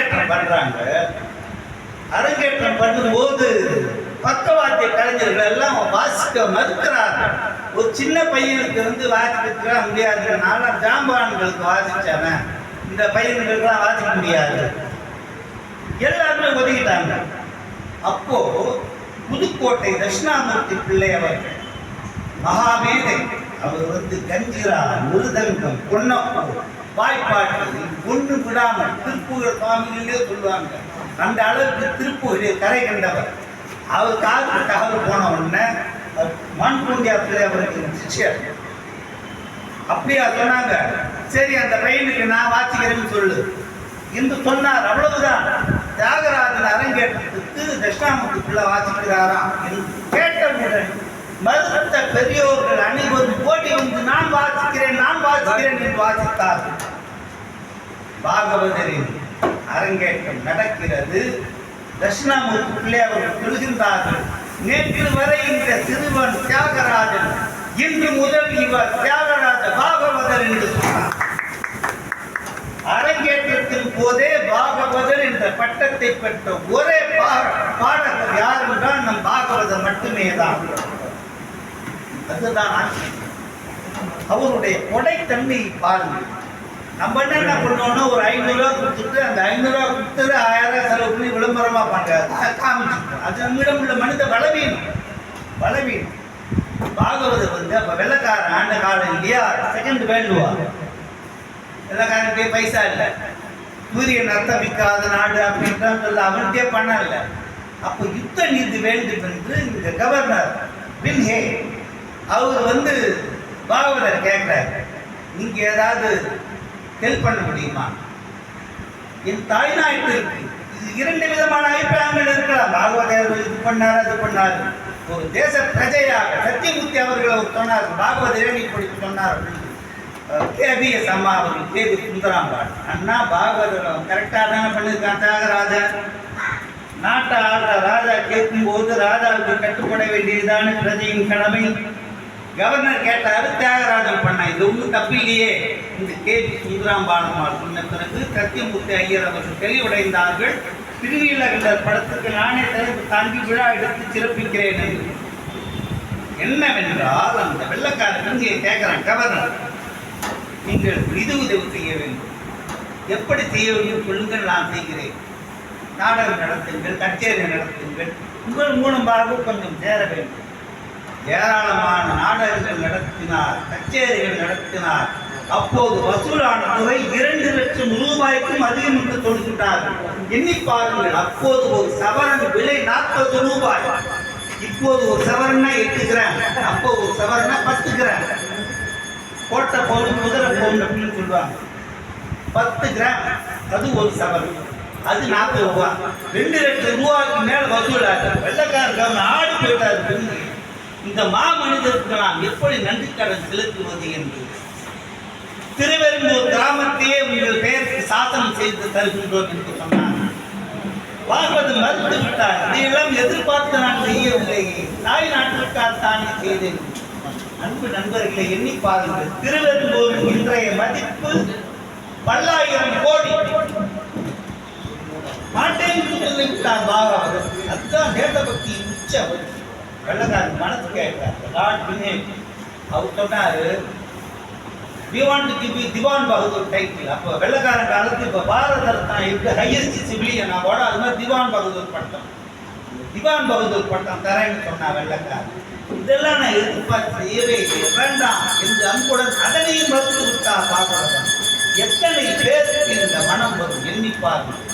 அரங்கேற்றம் பண்றாங்க. அரங்கேற்றம் பண்ணும்போது பக்கவாத்திய கலைஞர்கள் எல்லாம் வாசிக்க மறுக்கிறார்கள். ஒரு சின்ன பையனுக்கு வாசிக்க முடியாதுனால ஜாம்பான்களுக்கு வாசிச்சாங்க, இந்த பையன்களுக்கெல்லாம் வாசிக்க முடியாது, எல்லாருமே ஒதுக்கிட்டாங்க. அப்போ புதுக்கோட்டை தட்சிணாமூர்த்தி பிள்ளை அவர்கள் மகாமேதை, அவர் கஞ்சிரா, மிருதங்கம், பொன்னப்பூ, வாய்ப்பாட்டு ஒன்று விடாமல் திருப்புகழ் சுவாமிகளே சொல்லுவாங்க. அந்த அளவுக்கு திருப்புகழில் கரை கண்டவர். அவர் காலத்துக்காக போன உடனே மண்பூண்டியா பிள்ளை அவருக்கு சிஷ்யர் அப்படியா சொன்னாங்க. சரி, அந்த பையனுக்கு நான் வாசிக்கிறேன்னு சொல்லு என்று சொன்னார். அவ்வளவுதான். தியாகராஜன் அரங்கேற்றத்துக்கு தட்சிணாமூர்த்தி பிள்ளை வாசிக்கிறாராம் என்று கேட்டவுடன் மறுத்த பெரியோர்கள் அனைவரும் போட்டி நான் வாசிக்கிறேன் என்று வாசித்தார்கள். பாகவதரின் அரங்கேற்றம் நடக்கிறது. தட்சிணாமூர்த்தி பிள்ளை அவர்கள் சொல்கின்றார்கள், நேற்று வரை இந்த சிறுவன் தியாகராஜன், இன்று முதல் இவர் தியாகராஜ பாகவதர் என்று சொன்னார். அரங்கேற்றத்தின் போதே பாகவதர் என்ற பட்டத்தை பெற்ற ஒரே பாடகர் யார் என்றால் நம் பாகவதர் மட்டுமே தான். அதுதான் அவருடைய கொடைத்தன்மை பாருங்கள். நம்ம என்ன பண்ணோம்னா ஒரு 500 ரூபா கொடுத்துட்டு அந்த 500 ரூபா கொடுத்தது 1000 ரூபா செலவு பண்ணி விளம்பரமா பண்றாங்க, காமிச்சிருக்கோம். அது நம்மிடம் உள்ள மனித பலவீனம். பாகவதர் அப்ப வெள்ளக்காரன் ஆண்ட காலம் இல்லையா, செகண்ட் வேர்ல்டு வார், வெள்ளக்காரன்டே பைசா இல்லை, சூரியன் அர்த்தமிக்காத நாடு அப்படின்றான் சொல்ல அவன்கிட்டே பணம் இல்லை. அப்போ யுத்த நீதி வேண்டும் என்று இந்த கவர்னர் வின்ஹே அவர் பாகவதர் கேட்கிறார், நீங்க ஏதாவது ஹெல்ப் பண்ண முடியுமா? என் தாய்நாட்டிற்கு இது 2 விதமான அபிப்பிராயங்கள் இருக்கலாம். பாகவதர் இது பண்ணார் அது பண்ணார். ஒரு தேச பிரஜையாக சத்தியமூர்த்தி அவர்கள் அவர் சொன்னார், பாகவதரே இப்படி சொன்னார். கேபிஎஸ் அம்மா அவர்கள் கேபி சுந்தராம்பாள் அண்ணா பாகவதர் கரெக்டாக தானே பண்ணியிருக்கான். தியாகராஜன் நாட்டை ஆடுற ராஜா கேட்கும்போது ராஜாவுக்கு கட்டுப்பட வேண்டியதுதான பிரஜையின் கடமை. கவர்னர் கேட்டாரு, தியாகராஜன் பண்ண இது ஒன்றும் தப்பு இல்லையே. இந்த கேபி சுந்தராம்பாளம்மாள் சொன்ன பிறகு சத்தியமூர்த்தி ஐயர் அவர்கள் தெளிவடைந்தார்கள். திருநீலகண்டர் படத்துக்கு நானே தலைப்பு தாண்டி விழா எடுத்து சிறப்பிக்கிறேன் என்று. என்னவென்றால் அந்த வெள்ளக்காரன் இங்கே கேட்கிறான், கவர்னர் நீங்கள் நிதி உதவி செய்ய வேண்டும். எப்படி செய்ய வேண்டும் சொல்லுங்கள், நான் செய்கிறேன். நாடகம் நடத்துங்கள், கச்சேரி நடத்துங்கள், உங்கள் மூலமாக கொஞ்சம் சேர வேண்டும். ஏராளமான நாடகங்கள் நடத்தினார், கச்சேரிகள் நடத்தினார். அப்போது வசூலான தொகை 2 லட்சம் ரூபாய்க்கும் அதிகம் என்று சொல்லிவிட்டார்கள். எண்ணி பாருங்கள், அப்போது ஒரு சவரன் விலை 40 ரூபாய். இப்போது ஒரு சவரன்னா 8 கிராம், அப்போ ஒரு சவரன்னா 10 கிராம். கோட்டை பவுன் குதிரை பவுன் அப்படின்னு சொல்லுவாங்க. 10 கிராம் அது ஒரு சவரன், அது 40 ரூபாய். 2 லட்சம் ரூபாய்க்கு மேல வசூலாக வெள்ளக்காரன் ஆடு போயிட்டாரு. இந்த மாமனிதருக்கு நாம் எப்படி நன்றி கடன் செலுத்துவது என்று திருவெரும்பூர் கிராமத்தையே உங்கள் பெயருக்கு சாசனம் செய்து தருகின்றோம் என்று சொன்னார். பாகவதர் மறுத்து விட்டார். இதையெல்லாம் எதிர்பார்த்து நான் செய்யவில்லை, தாய் நாட்டிற்காகத்தானே செய்தேன். அன்பு நண்பர்களை எண்ணி பாருங்கள், திருவெரும்பூர் இன்றைய மதிப்பு பல்லாயிரம் கோடி. மாட்டேன் சொல்லிவிட்டார் பாகவதர். அதுதான் தேசபக்தியின் உச்சம். வெள்ளக்காரன் மனசு கேட்டார். அவர் சொன்னாரு, we want to give you Diwan Bahadur title. அப்போ வெள்ளக்காரன் காலத்து இப்போ பாரத ரத்னா இருக்கு ஹையஸ்ட் சிவிலியன் அவார்டு, அது மாதிரி திவான் பகதூர் பட்டம். திவான் பகதூர் பட்டம் தரேன்னு சொன்னா வெள்ளக்காரன். இதெல்லாம் நான் எதிர்பார்த்து செய்யவே வேண்டாம் என்று அன்புடன் அதனையும் மறுத்து விட்டா பாகவதர். எத்தனை பேருக்கு இந்த மனம் வரும் எண்ணிப்பார்கள்.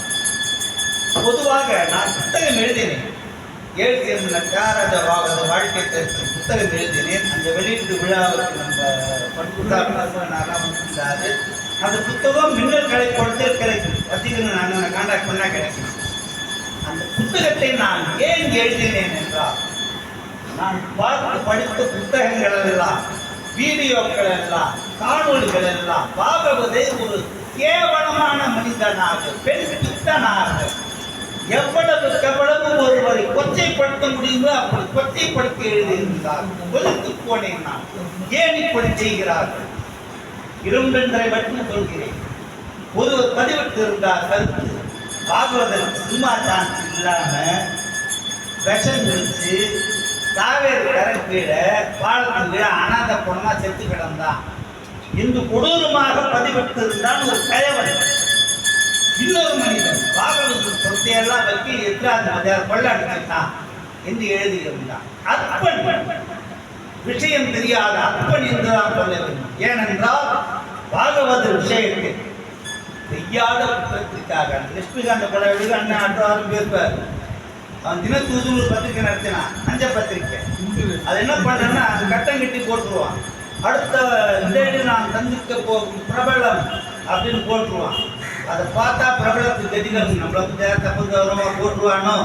பொதுவாக நான் புத்தகம் எழுதினேன், 7 சேர்ந்த தியாகராஜ பாகவதர் வாழ்க்கை தரிசனம் புத்தகம் எழுதினேன். அந்த வெளியீட்டு விழாவுக்கு நம்ம பண்புதாரனாலாம் வந்திருந்தாரு. அந்த புத்தகம் மின்னல் கலை கொடுத்து கிடைக்கும், வசதிகள் நான் கான்டாக்ட் பண்ணால் கிடைக்கும். அந்த புத்தகத்தை நான் ஏன் எழுதினேன் என்றால், நான் பார்த்து படித்த புத்தகங்கள் எல்லாம், வீடியோக்கள் எல்லாம், காணொலிகள் எல்லாம் பாகவதை ஒரு கேவலமான மனிதனாக, பெண் பித்தனாக, எவ்வளவு ஒருவரை கொச்சைப்படுத்த முடியுமோ அப்படி கொச்சைப்படுத்தி எழுதியிருந்தார். ஒதுக்கு போனேன் நான். ஏன் இப்படி செய்கிறார்கள்? 2 மட்டும் சொல்கிறேன். ஒருவர் பதிவிட்டு இருந்தார் கருத்து, பாகவதன் சும்மா சான்ஸ் இல்லாம விஷம் வச்சு காவேரி கரைக்கீழ பாலத்துக்கு அனாத பொண்ணா செத்து கிடந்தான். இன்று கொடூரமாக பதிவிட்டிருந்தான் ஒரு கயவன். இன்னொரு மனிதன் பாகவதன் சொத்தையெல்லாம் வைக்க எதிராக கொள்ளடிச்சிட்டான் என்று எழுதியிருந்தான். அற்பன் விஷயம் தெரியாத அற்பன் என்றுதான் சொல்ல வேண்டும். ஏனென்றால் பாகவத விஷயத்தில் செய்யாத குற்றத்திற்காக லட்சுமிகாந்த கொலை அண்ணன் அன்றாரும் பேசுவார். அவன் தினத்தூது ஒரு பத்திரிக்கை நடத்தினான், அஞ்ச பத்திரிக்கை. அது என்ன பண்ணா கட்டம் கட்டி போட்டுருவான். அடுத்த இந்த நான் சந்திக்க போகும் பிரபலம் அப்படின்னு போட்டுருவான். அதை பார்த்தா பிரபலத்துக்கு கதிகள் நம்மளுக்கு தப்பு கௌரவமாக போட்டுருவானோ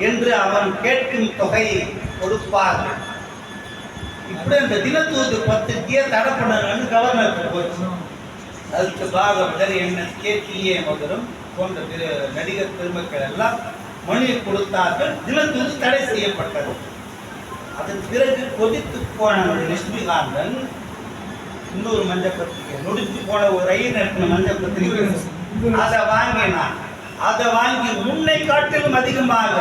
என்று அவன் கேட்கும் தொகையை கொடுப்பார். இப்படி அந்த தினத்தூது பத்திரிக்கையை தடை பண்ணணும்னு கவர்னர் போச்சு. அதுக்கு பாகவதர் NSK மதுரம் போன்ற நடிகர் பெருமக்கள் எல்லாம் மொழியை கொடுத்தார்கள். தினத்தூது தடை செய்யப்பட்டது. அதன் பிறகு கொதித்து போன லட்சுமிகாந்தன் இன்னொரு மஞ்ச பத்திரிகை, நொடித்து போன ஒரு ரயில் நடத்தின மஞ்ச பத்திரிகை, அதை வாங்கினான். அதை வாங்கி முன்னை காட்டிலும் அதிகமாக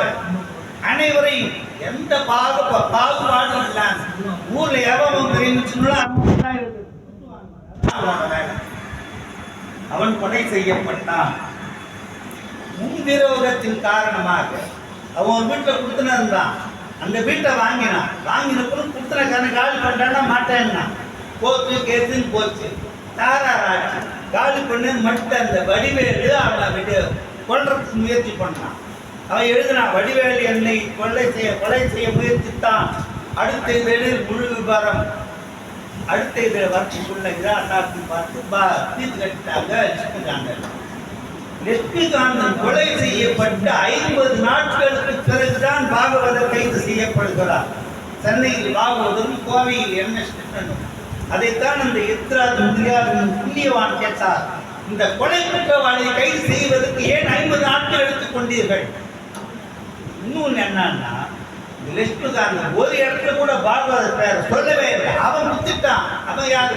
அனைவரையும் எந்த பாகுபாடும் இல்லாம ஊர்ல எவன் தெரிஞ்சுச்சுன்னா அவன் கொலை செய்யப்பட்டான். முன்விரோதத்தின் காரணமாக அவன் வீட்டில் கொடுத்துனா இருந்தான். அந்த வீட்டை வாங்கினான். வாங்கினப்புறம் கொடுத்துன காலி பண்ணா மாட்டேன்னா போச்சு, கேசுன்னு போச்சு. தாராராட்சி காலி பண்ணு மட்டும் அந்த வடிவேலு அவனை விட்டு கொல்றதுக்கு முயற்சி பண்ணான். அவன் எழுதினான், வடிவேலு என்னை கொலை செய்ய முயற்சித்தான். அடுத்த இதழில் முழு விவரம் அடுத்த இதில் வரத்துக்குள்ள அண்ணாத்தையும் பார்த்து தீர்த்து கட்டிட்டாங்க. லட்சுமிகாந்தன் கொலை செய்யப்பட்ட 50 நாட்களுக்கு பிறகுதான் பாகவதர் கைது செய்யப்படுகிறார். சென்னையில் பாகவதரும் கோவையில் NS கிருஷ்ணனும். அதைத்தான் அந்த எத்ராஜ் முதலியாரின் புண்ணியவான் கேட்டார், இந்த கொலை குற்றவாளியை கைது செய்வதற்கு ஏன் 50 நாட்கள் எடுத்துக் கொண்டீர்கள்? இன்னொன்று என்னன்னா, லட்சுமிகாந்தன் ஒரு இடத்துல கூட பாகவதர் பெயர் சொல்லவே இல்லை. அவன் முத்திட்டான். அவன் யார்?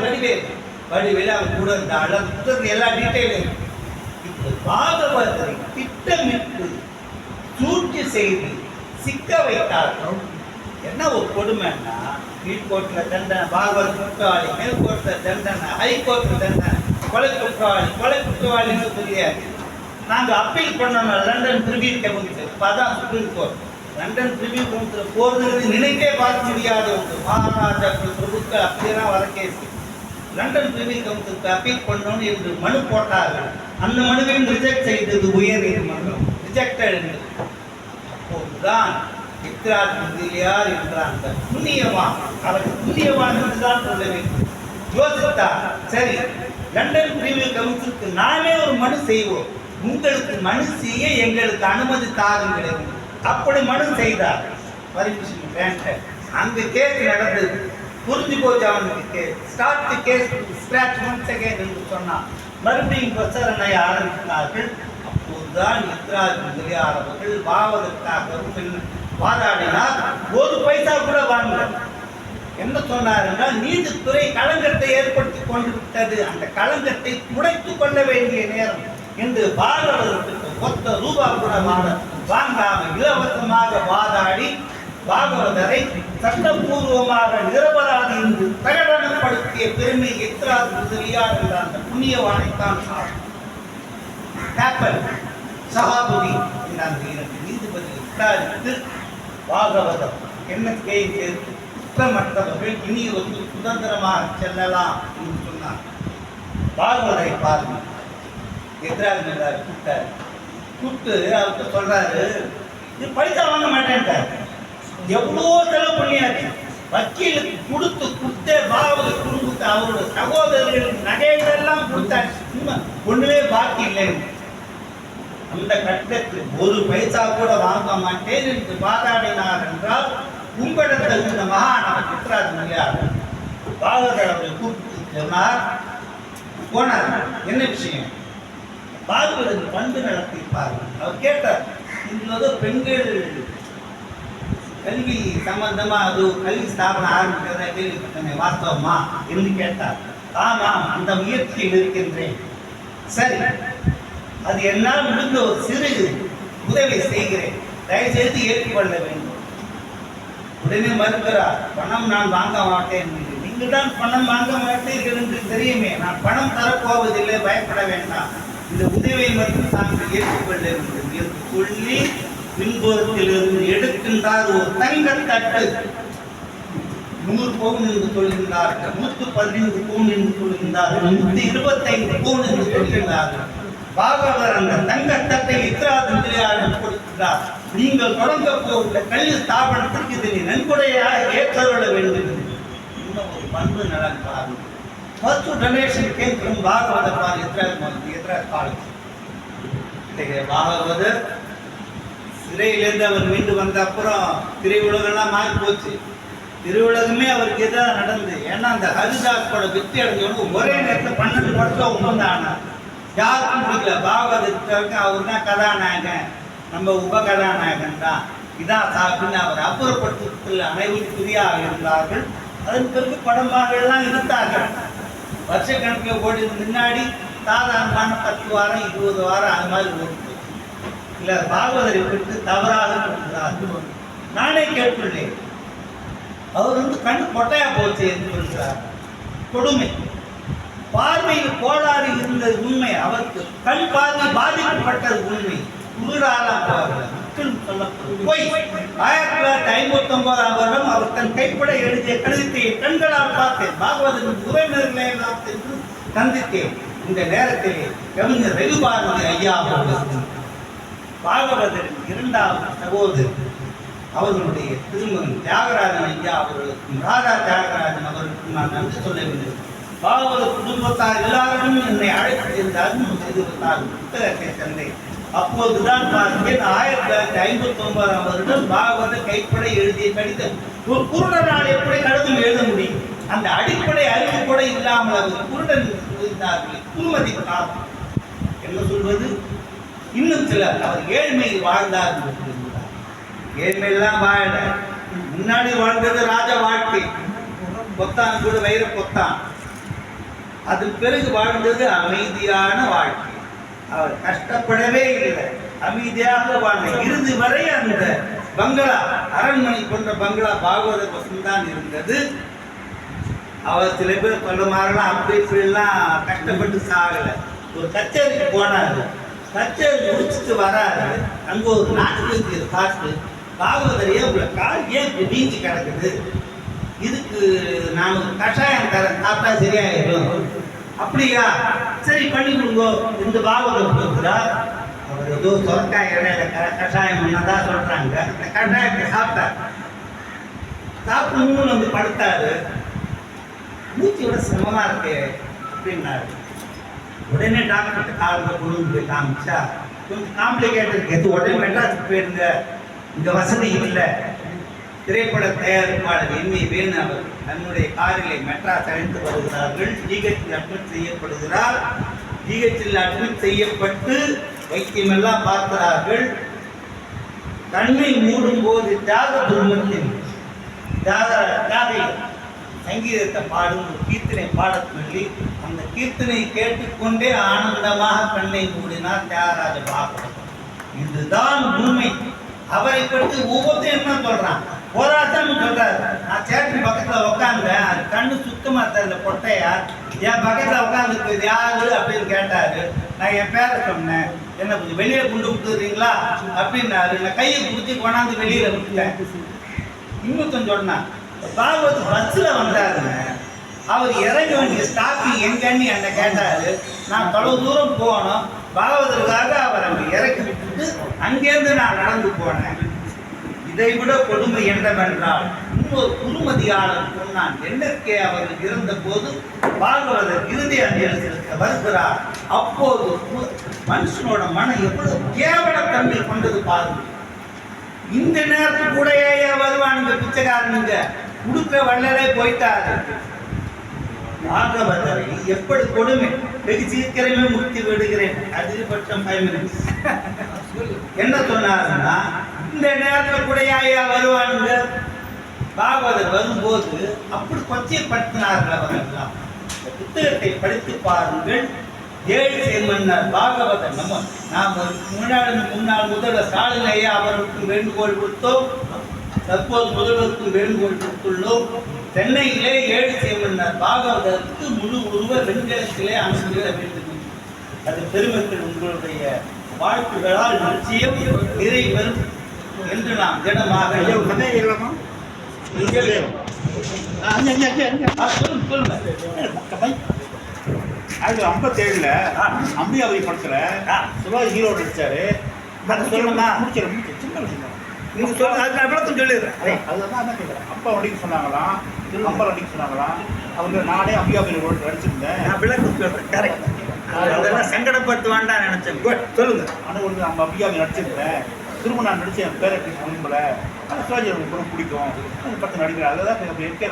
வடிவேலு அவன் கூட இருந்தாள். அது புத்தகத்தில் எல்லா டீட்டெயிலும். பாகவதரை திட்டமிட்டு சூழ்ச்சி செய்து சிக்க வைத்தார்கள். என்ன ஒரு கொடுமைன்னா, கீழ்கோர்ட்ல தண்டனை பாகவதர் குற்றவாளி, மேல்கோர்ட்ல தண்டனை, ஹைகோர்ட்ல தண்டனை, கொலை குற்றவாளின்னு தெரியாது. நாங்கள் அப்பீல் பண்ணோம் லண்டன் பிரிவியர் கவுன்சில். அதான் சுப்ரீம் கோர்ட். லண்டன் பிரிவியர் கவுன்சில் போகிறது நினைத்தே பார்க்க முடியாத ஒன்று. மகாராஜாக்கள் பிரபுக்கள் அப்படியெல்லாம் வர கேஸ். லண்டன் பிரிவியர் கவுன்சிலுக்கு அப்பீல் பண்ணணும் என்று மனு போட்டார்கள். அந்த மனுவையும் ரிஜெக்ட் செய்தது உயர் நீதிமன்றம். ரிஜெக்டட் என்று. அப்போதுதான் எத்ராஜ் முதலியார் என்ற அந்த புண்ணியவான், அவர் புண்ணியவான் என்றுதான் சொல்ல வேண்டும், யோசித்தார். சரி, லண்டன் பிரிவியர் கவுன்சிலுக்கு நாமே ஒரு மனு செய்வோம், உங்களுக்கு மனு செய்ய எங்களுக்கு அனுமதி தாருங்கள். அப்படி மனு செய்தார். Permission granted. அந்த கேஸ் நடந்தது. புரிஞ்சு போச்சு அவனுக்கு. Start the case scratch once again என்று சொன்னான். மறுபடியும் விசாரணை ஆரம்பித்தார்கள். அப்போதுதான் எத்ராஜ் முதலியார் அவர்கள் பாவதற்காக வாதாடினார். ஒரு பைசா கூட வாங்கல. என்ன சொன்னார் என்றால், நீதித்துறை களங்கத்தை ஏற்படுத்தி கொண்டு விட்டது, அந்த களங்கத்தை துடைத்துக் கொள்ள வேண்டிய நேரம் என்று பாகவதற்கு மொத்த ரூபா கூட வாங்காம இலவசமாக வாதாடி பாகவதரை சட்டப்பூர்வமாக நிரபராதி என்று பிரகடனப்படுத்திய பெருமை எத்ராஜ் முதலியார் என்ற அந்த புண்ணியவானைத்தான் சகாபுதி என்ற அந்த இரண்டு நீதிபதி விசாரித்து பாகவதம் NSK சேர்த்து குற்றமற்றவர்கள் இனி ஒரு சுதந்திரமாக செல்லலாம் என்று சொன்னார். பாகவதை பாருங்க. எத்ராஜ் கூப்பிட்டார். கூப்பிட்டு அவர்கிட்ட சொல்றாரு, இது பைசா வாங்க மாட்டேன்ட்டார். எவ்வளோ செலவு பண்ணியாச்சு. வக்கீலுக்கு கொடுத்தே பாகவத குடும்பத்தை அவரோட சகோதரர்களுக்கு நகைகள் எல்லாம் கொடுத்தாச்சு. ஒண்ணுமே பாக்கி இல்லை. அந்த கட்டத்தில் ஒரு பைசா கூட வாங்க மாட்டேன் என்று வாதாடினார் என்றால், உங்களிடத்தில் இந்த மகான் எத்ராஜ் முதலியார் பாகவதர் அவரை கூப்பிட்டு சொன்னார். போனார். என்ன விஷயம்? பாகவதர் பண்பு நடத்தியிருப்பார்கள். அவர் கேட்டார், இந்த பெண்கள் கல்வி சம்பந்தமா அது கல்வி ஸ்தாபனம் ஆரம்பிக்கிறதா கேள்விப்பட்டேன், வாஸ்தவமா என்று கேட்டார். ஆமாம், அந்த முயற்சியில் இருக்கின்றேன். சரி, அது என்னால் முடிந்த ஒரு சிறு உதவி செய்கிறேன், தயவுசெய்து ஏற்றுக்கொள்ள வேண்டும். உடனே மறுக்கிறார், பணம் நான் வாங்க மாட்டேன். நீங்கள் தான் பணம் வாங்க மாட்டீர்கள் என்று தெரியுமே, நான் பணம் தரப்போவதில்லை, பயப்பட வேண்டாம், இந்த உதவியை மட்டும் தாங்கள் ஏற்றுக்கொள்ள வேண்டும் என்று சொல்லி பின்புறத்திலிருந்து எடுக்கின்றார் ஒரு தங்கத்தட்டு. 100 பவுன் என்று சொல்கின்றார்கள், 115 பவுன் என்று சொல்கின்றார்கள், 125 பவுன் என்று சொல்கின்றார்கள். பாகவதர் அந்த தங்கத்தட்டை இத்திராதிரியாரிடம் கொடுக்கிறார். நீங்கள் தொடங்க போகிற கல்வி ஸ்தாபனத்திற்கு இதனை நன்கொடையாக ஏற்றருள வேண்டும். இன்னும் ஒரு பண்பு நடந்தார். First donation came from Bhagavata for Yatra college. Bhagavathar சிறையிலேருந்து அவர் மீண்டு வந்த அப்புறம் திரையுலகெல்லாம் மாறி போச்சு. திருவுலகமே அவருக்கு எதிராக நடந்தது. ஏன்னா அந்த ஹரிதாஸோட வெற்றி அடைஞ்சவனுக்கு ஒரே நேரத்தில் 12 வருஷம் உண்மைந்தானார். யாருக்கும் பிடிக்கல. பாகவதற்கு அவர் தான் கதாநாயகன், நம்ம உப கதாநாயகன் தான், இதான் சாப்பின்னு அவர் அப்புறப்படுத்துவதில் அனைவரும் புதியாக இருந்தார்கள். அதன் பிறகு படமாகலாம் இருந்தார்கள். வருஷக்கணக்கில் ஓடிக்கு முன்னாடி சாதாரணமான 10 வாரம் 20 வாரம் அது மாதிரி ஓடிச்சு. இல்லை, பாகவதரை குறித்து தவறாக கொடுக்கிறார்கள். நானே கேட்டுள்ளேன், அவர் கண்ணு கொட்டையா போச்சு என்று சொல்கிறார். கொடுமை. பார்வையில் கோளாறு இருந்தது உண்மை, அவருக்கு கண் பார்வை பாதிக்கப்பட்டது உண்மை. போய் 1959ஆம் வருடம் அவர் தன் கைப்பட எழுதிய கடிதத்தை கண்களால் பார்த்தேன். பாகவதரின் உறவினர்களை எல்லாம் சென்று சந்தித்தேன். இந்த நேரத்தில் கவிஞர் ரவிபாரதி ஐயா பாகவதரின் 2வது சகோதரி அவர்களுடைய திருமகன் தியாகராஜன் ஐயா அவர்களுக்கும் ராதா தியாகராஜன் அவர்களுக்கும் நான் நன்றி சொல்ல வேண்டும். பாகவதர் குடும்பத்தார் எல்லாரும் என்னை அழைத்து சென்று அறிமுகம் செய்து விட்டார். புத்தகத்தை தந்தேன். அப்போதுதான் பார்த்தேன் 1959ஆம் வருடம் பாகவதர் கைப்பட எழுதிய கடிதம். ஒரு குருடனால் எப்படி கடிதம் எழுத முடியும்? அந்த அடிப்படை அறிவு கூட இல்லாமல் அவர் குருடன் இருந்தார்கள். குருமதி என்ன சொல்வது? இன்னும் சிலர் அவர் ஏழ்மையில் வாழ்ந்தார். ஏழ்மையெல்லாம் வாழ முன்னாடி வாழ்ந்தது ராஜ வாழ்க்கை, கொத்தான் கூட வயிற கொத்தான். அது பிறகு வாழ்ந்தது அமைதியான வாழ்க்கை. அவர் கஷ்டப்படவே இல்லை, அமைதியாக வாழ்ந்த. இறுதி வரை அந்த பங்களா, அரண்மனை போன்ற பங்களா பாகவதர் வசம்தான் இருந்தது. அவர் சில பேர் சொல்ல மாதிரிலாம் அப்படி இப்படிலாம் கஷ்டப்பட்டு சாகலை. ஒரு கச்சேரிக்கு போனார், கச்சேரி முடிச்சுட்டு வராரு. அங்கே ஒரு நாட்டு பார்த்து, பாகவதரையே உங்களை கால் ஏன் வீங்கி கிடக்குது, இதுக்கு நான் ஒரு கஷாயம் தரேன், சாப்பிட்டா சரியாயிடும். அப்படியா, சரி பண்ணி கொடுங்கோ. இந்த பாகவதர் கொடுக்குறார். அவர் ஏதோ சொரக்காய் இடையில கஷாயம் பண்ணதான் சொல்றாங்க. அந்த கஷாயத்தை சாப்பிட்டார். சாப்பிடணும்னு படுத்தாரு. மூச்சியோட சிரமமா இருக்கு அப்படின்னாரு. உடனே டாக்டர் காலில் கொண்டு போய் காமிச்சா, கொஞ்சம் காம்ப்ளிகேட் இருக்கு, உடனே மெட்ராஸுக்கு போயிருங்க, இந்த வசதி இல்லை. திரைப்பட தயாரிப்பாளர் எம்ஏ வேணு அவர் தன்னுடைய காரிலே மெட்ராஸ் அழைத்து வருகிறார்கள். ஜிஹெச்சில் அட்மிட் செய்யப்படுகிறார். ஜிஹெச்சில் அட்மிட் செய்யப்பட்டு வைத்தியமெல்லாம் பார்க்கிறார்கள். கண்ணை மூடும் போது தியாக குடும்பத்தின் சங்கீதத்தை பாடும் ஒரு கீர்த்தனை பாடச் சொல்லி அந்த கீர்த்தனை கேட்டுக்கொண்டே ஆனந்தமாக கண்ணை மூடினார் தியாகராஜ பாகவதர். இதுதான் உண்மை. அவரை பற்றி ஒவ்வொருத்தையும் என்ன சொல்றான், போராட்டம் சொல்றாரு. நான் சேட்டின் பக்கத்துல உட்காந்தேன், அது கண்ணு சுத்தமா தெரியல கொட்டையா, என் பக்கத்துல உட்காந்துருக்கு யாரு அப்படின்னு கேட்டாரு. நான் என் பேரை சொன்னேன். என்ன கொஞ்சம் வெளியே கொண்டு விட்டுறீங்களா அப்படின்னாரு. நான் கையை பிடிச்சி கொண்டாந்து வெளியில விட்டுட்டேன். இன்னொருத்தன் சொன்னான், பாகவத் பஸ்ல வந்தாருங்க, அவர் இறங்க வேண்டிய ஸ்டாப்பிங் எங்கன்னு என்ன கேட்டாரு. நான் தொலைவு தூரம் போனோம், பாகவதற்காக அவர் அங்கே இறக்கி விட்டுட்டு அங்கேருந்து நான் நடந்து போனேன். இதை விட கொடுமை என்னவென்றால், இன்னொரு குருமதியாளர் சொன்னான், என்னக்கே அவர்கள் இருந்த போது பாகவதர் இறுதி அஞ்சலிக்கு வருகிறார். அப்போது மனுஷனோட மனம் எவ்வளவு கேவலத்தன்மை கொண்டது பாருங்க. இந்த நேரத்துக்கு கூட வருவானுங்க பிச்சைக்காரனுங்க, கொடுக்குற வள்ளலே போயிட்டாரு. பாகவதரை எப்படி கொடுமை, வெகு சீக்கிரமே முக்தி விடுகிறேன், அதிகபட்சம் 5 minutes. என்ன சொன்னாருன்னா, இந்த நேரத்தில் கூட வருவானுங்க. பாகவதர் வரும்போது அப்படி கொச்சைப்படுத்தினார்கள் அவர்கள்லாம். புத்தகத்தை படித்து பாருங்கள். ஏழு சேர்மன்னர் பாகவதன் நாம் முன்னாள் முதல்வர் ஸ்டாலின் ஐயா அவருக்கு வேண்டுகோள் கொடுத்தோம். தற்போது முதல்வருக்கு வேண்டுகோள் கொடுத்துள்ளோம். சென்னையிலே ஏழு சேர்மன்னர் பாகவதற்கு முழு உருவ வெண்கலத்திலே அமைந்துவிட வேண்டும். அது பெருமக்கள் உங்களுடைய வாழ்த்துகளால் நிச்சயம் நிறைவேறும் என்று நாம் திடமாக அது 57 அம்பிகாபதி படத்துல சிவாஜி ஹீரோ நடிச்சாரு. சொல்லணுமா? முடிச்சிடும் நீங்க சொல்லுங்க, அதுக்கு நான் விளக்கம் சொல்லிடுறேன். அதுதான் கேட்குறேன். அப்பா நடிக்க சொன்னாங்களாம், அம்பா நடிக்க சொன்னாங்களாம். அவங்க நானே அம்பிகாபதி நடிச்சிருந்தேன். நான் விளக்கம் சொல்றேன். கரெக்ட். அதெல்லாம் சங்கடப்படுத்துவான்டா நினைச்சேன். சொல்லுங்க. ஆனால் ஒரு நம்ம அம்பிகாபதி நடிச்சிருந்தேன். திரும்ப நான் நடிச்சேன் என் பேரை நம்பல. ஆனால் சிவாஜி எனக்கு ரொம்ப பிடிக்கும். அது பத்து நடிக்கிறேன். அதுதான் எங்கே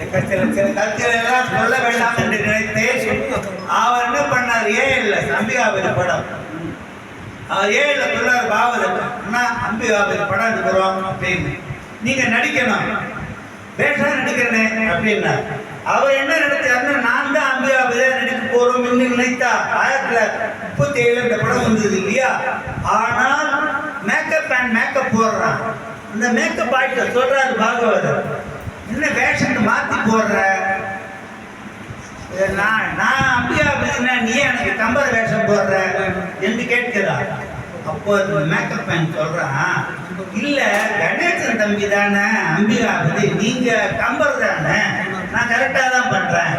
சில கருத்துக்கள் எல்லாம் சொல்ல வேண்டாம் என்று நினைத்தேன். அவர் என்ன பண்ணார்? ஏழு அம்பிகாபதி படம், அவர் 7 சொல்றாரு பாவதன் அண்ணா அம்பிகாபதி படம் எடுக்கிறோம் அப்படின்னு, நீங்க நடிக்கணும், பேஷா நடிக்கிறனே அப்படின்னா அவர் என்ன நினைச்சாருன்னா, நான் தான் அம்பிகாபதியா நடிக்க போறோம் என்று நினைத்தார். 1937 இந்த படம் வந்தது இல்லையா? ஆனால் மேக்கப் அண்ட் மேக்கப் போடுறான். இந்த மேக்கப் ஆயிட்ட சொல்றாரு பாகவதர், என்ன வேஷத்தை மாற்றி போடுற, நான் அம்பிகாபதினா நீ எனக்கு கம்பர் வேஷம் போடுற என்று கேட்கிறார். அப்போ மேக்கப் மேன் சொல்றான், இல்ல கணேசன் தம்பி தானே அம்பிகாபதி, நீங்க கம்பர் தானே, நான் கரெக்டா தான் பண்றேன்.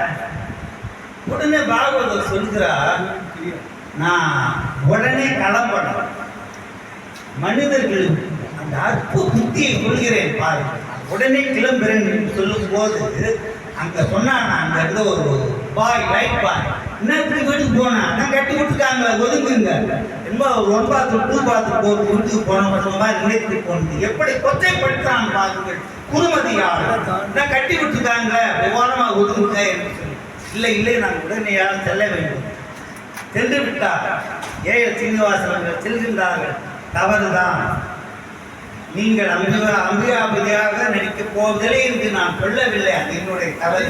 உடனே பாகவதர் சொல்கிறார், நான் உடனே கிளம்பணும், மனிதர்களுக்கு அந்த அற்புத புத்தியை கொள்கிறேன் பாருங்க, உடனே கிளம்புறேன் என்று சொல்லும் போது அங்க சொன்னான், அங்க இருந்த ஒரு பாய், லைட் பாய், என்ன இப்படி வீட்டுக்கு போனா நான் கட்டி விட்டுருக்காங்க ஒதுங்குங்க, ரொம்ப ஒரு 1 பாத்ரூம் 2 பாத்ரூம் ஒரு வீட்டுக்கு போன வருஷமா நினைத்து போனது எப்படி கொச்சைப்படுத்தான் பாருங்கள் குருமதியாளர், நான் கட்டி விட்டுருக்காங்க விமானமா ஒதுங்குங்க என்று சொல்லி, இல்லை இல்லை நான் உடனேயாக செல்ல வேண்டும். சென்று விட்டார். ஏஎல் சீனிவாசன் அவர்கள் செல்கின்றார்கள். தவறுதான், நீங்கள் அம்பிகாபதியாக நடிக்கப் போவதில்லை என்று நான் சொல்லவில்லை, அது என்னுடைய தவறு,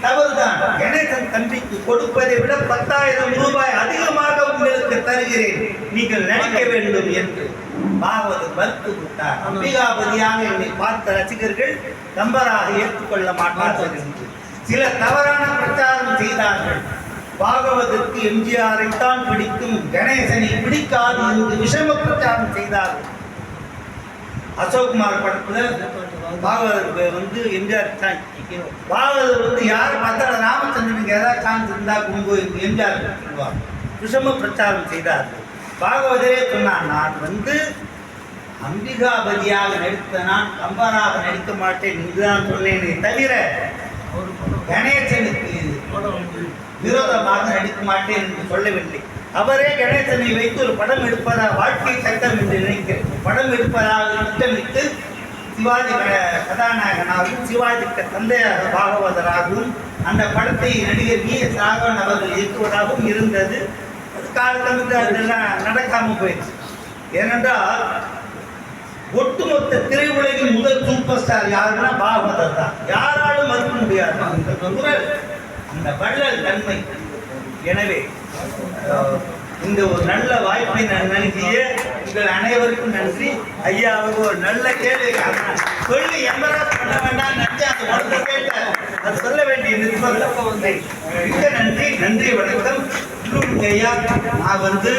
தவறுதான். கணேசன் தம்பிக்கு கொடுப்பதை விட 10,000 ரூபாய் அதிகமாக உங்களுக்கு தருகிறேன், நீங்கள் நடிக்க வேண்டும் என்று பாகவதர் மறுத்து விட்டார். அம்பிகாபதியாக என்னை பார்த்த ரசிகர்கள் கம்பராக ஏற்றுக்கொள்ள மாட்டார்கள் என்று சில தவறான பிரச்சாரம் செய்தார்கள். பாகவதற்கு எம்ஜிஆரை தான் பிடிக்கும், கணேசனை பிடிக்காது என்று விஷம பிரச்சாரம் செய்தார்கள். அசோக்குமார் படத்துல பாகவதர் வந்து எம்ஜிஆர் பாகவதர் வந்து யார் பார்த்தா ராமச்சந்திரனுக்கு ஏதாவது சான்ஸ் இருந்தா கும்பு எம்ஜிஆர் சொல்லுவார். விஷம பிரச்சாரம் செய்தார்கள். பாகவதரே சொன்னார், நான் வந்து அம்பிகாபதியாக நடித்த நான் கம்பராக நடிக்க மாட்டேன் என்றுதான் சொன்னேனே தவிர கணேசனுக்கு விரோதமாக நடிக்க மாட்டேன் என்று சொல்லவில்லை. அவரே கணேசனை வைத்து ஒரு படம் எடுப்பதாக வாழ்க்கை சட்டம் என்று நினைக்கிறேன், படம் எடுப்பதாக திட்டமிட்டு சிவாஜி கதாநாயகனாகவும் சிவாஜிக்கு தந்தையாக பாகவதராகவும் அந்த படத்தை நடிகர் V.S. ராகவன் அவர்கள் இயக்குவதாகவும் இருந்தது. அது காலத்தமிழ்ந்து அதெல்லாம் நடக்காமல் போயிடுச்சு. ஏனென்றால் ஒட்டுமொத்த திரையுலகின் முதல் சூப்பர் ஸ்டார் யாருன்னா பாகவதர் தான், யாராலும் மறுக்க முடியாது அந்த குரல், அந்த வள்ளல் தன்மை. எனவே இந்த ஒரு நல்ல வாய்ப்பை நான் நல்கிய உங்கள் அனைவருக்கும் நன்றி. ஐயாவுக்கு ஒரு நல்ல கேள்வி சொல்லி எம்பராஸ் பண்ண வேண்டாம் நினைச்சு அந்த ஒன்று கேட்டார், அது சொல்ல வேண்டிய நிர்பந்தம். மிக்க நன்றி, நன்றி, வணக்கம். ஐயா, நான் வந்து